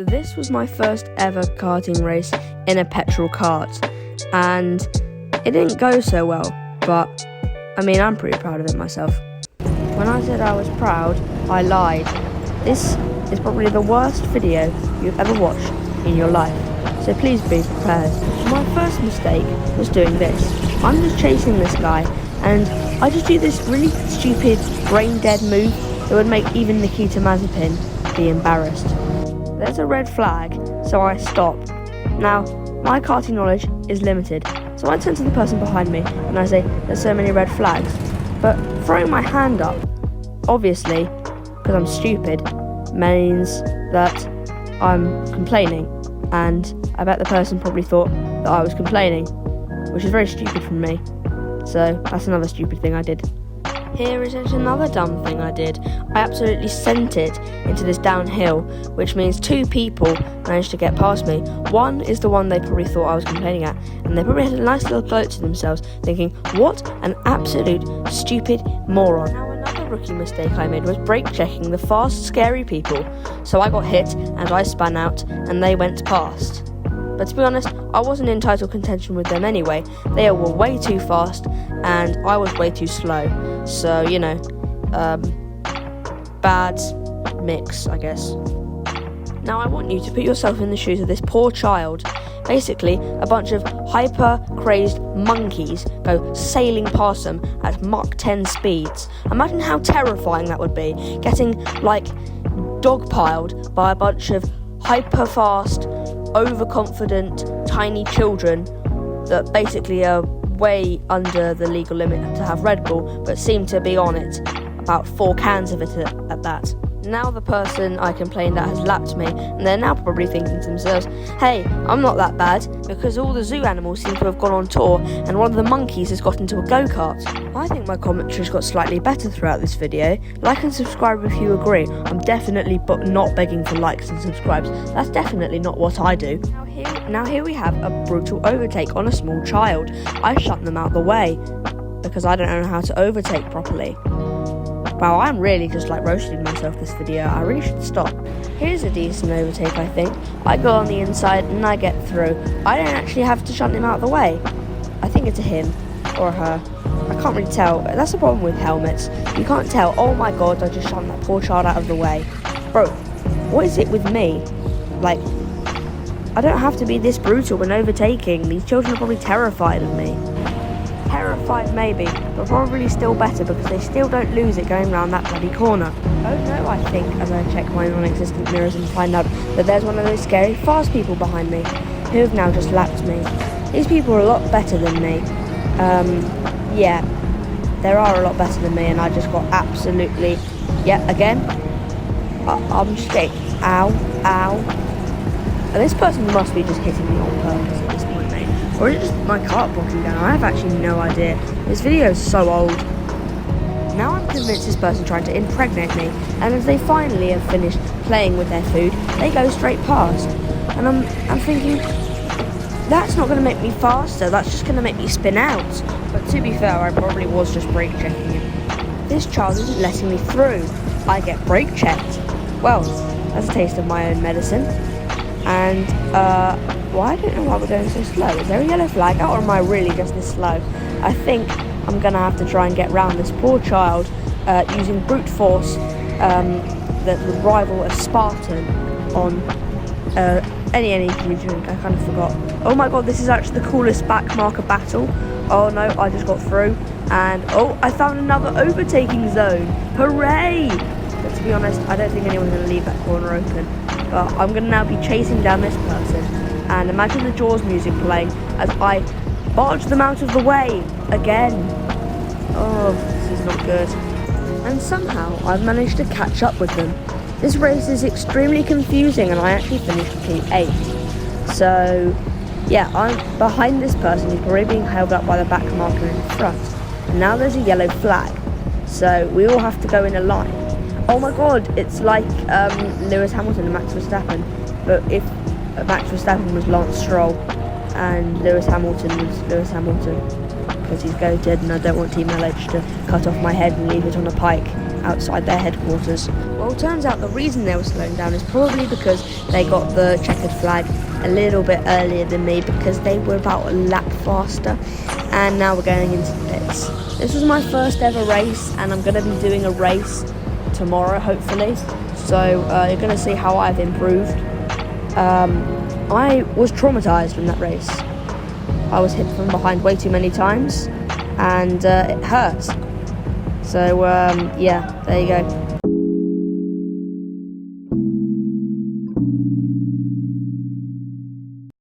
This was my first ever karting race in a petrol cart, and it didn't go so well, but I mean, I'm pretty proud of it myself. When I said I was proud, I lied. This is probably the worst video you've ever watched in your life, so please be prepared. My first mistake was doing this. I'm just chasing this guy, and I just do this really stupid, brain-dead move that would make even Nikita Mazepin be embarrassed. There's a red flag, so I stop. Now, my karting knowledge is limited, so I turn to the person behind me and I say, there's so many red flags. But throwing my hand up, obviously, because I'm stupid, means that I'm complaining, and I bet the person probably thought that I was complaining, which is very stupid from me. So that's another stupid thing I did. Here is another dumb thing I did. I absolutely sent it into this downhill, which means two people managed to get past me. One is the one they probably thought I was complaining at, and they probably had a nice little gloat to themselves, thinking, what an absolute stupid moron. Now another rookie mistake I made was brake checking the fast, scary people. So I got hit, and I spun out, and they went past. But to be honest, I wasn't in title contention with them anyway. They were way too fast, and I was way too slow. So, you know, bad mix, I guess. Now I want you to put yourself in the shoes of this poor child. Basically, a bunch of hyper-crazed monkeys go sailing past them at Mach 10 speeds. Imagine how terrifying that would be, getting, like, dogpiled by a bunch of hyper-fast, overconfident, tiny children that basically are way under the legal limit to have Red Bull, but seem to be on it, about 4 cans of it at that. Now the person I complained at has lapped me, and they're now probably thinking to themselves, hey, I'm not that bad, because all the zoo animals seem to have gone on tour, and one of the monkeys has got into a go-kart. I think my commentary's got slightly better throughout this video. Like and subscribe if you agree. I'm definitely not begging for likes and subscribes. That's definitely not what I do. Now here we have a brutal overtake on a small child. I shut them out the way, because I don't know how to overtake properly. Wow, I'm really just like roasting myself this video. I really should stop. Here's a decent overtake, I think. I go on the inside and I get through. I don't actually have to shut him out of the way. I think it's a him or a her. I can't really tell. That's the problem with helmets. You can't tell. Oh my god, I just shot that poor child out of the way. Bro, what is it with me? Like, I don't have to be this brutal when overtaking. These children are probably terrified of me. Terrified maybe, but probably still better because they still don't lose it going round that bloody corner. Oh no, I think, as I check my non-existent mirrors and find out that there's one of those scary fast people behind me, who have now just lapped me. These people are a lot better than me. Yeah, they are a lot better than me, and I just got absolutely, again, I'm just getting, ow. And this person must be just hitting me on purpose at this point, mate. Or is it just my cart blocking down? I have actually no idea. This video is so old. Now I'm convinced this person tried to impregnate me, and as they finally have finished playing with their food, they go straight past. And I'm thinking, that's not going to make me faster, that's just going to make me spin out. But to be fair, I probably was just brake checking him. This child isn't letting me through. I get brake checked. Well, that's a taste of my own medicine. And, well, I don't know why we're going so slow. Is there a yellow flag out, or am I really just this slow? I think I'm going to have to try and get round this poor child using brute force that would rival a Spartan on any energy drink. I kind of forgot. Oh my god, this is actually the coolest backmarker battle. Oh no, I just got through. And, oh, I found another overtaking zone. Hooray! But to be honest, I don't think anyone's going to leave that corner open. But I'm going to now be chasing down this person. And imagine the Jaws music playing as I barge them out of the way again. Oh, this is not good. And somehow I've managed to catch up with them. This race is extremely confusing, and I actually finished P8. So, yeah, I'm behind this person who's probably being held up by the back marker in front. And now there's a yellow flag. So we all have to go in a line. Oh my god, it's like Lewis Hamilton and Max Verstappen. But if Max Verstappen was Lance Stroll and Lewis Hamilton was Lewis Hamilton, because he's goated and I don't want Team LH to cut off my head and leave it on a pike. outside their headquarters. Well, it turns out the reason they were slowing down is probably because they got the checkered flag a little bit earlier than me, because they were about a lap faster, and now we're going into the pits. This was my first ever race, and I'm going to be doing a race tomorrow, hopefully, so you're going to see how I've improved. I was traumatized from that race. I was hit from behind way too many times, and it hurt. So yeah, there you go.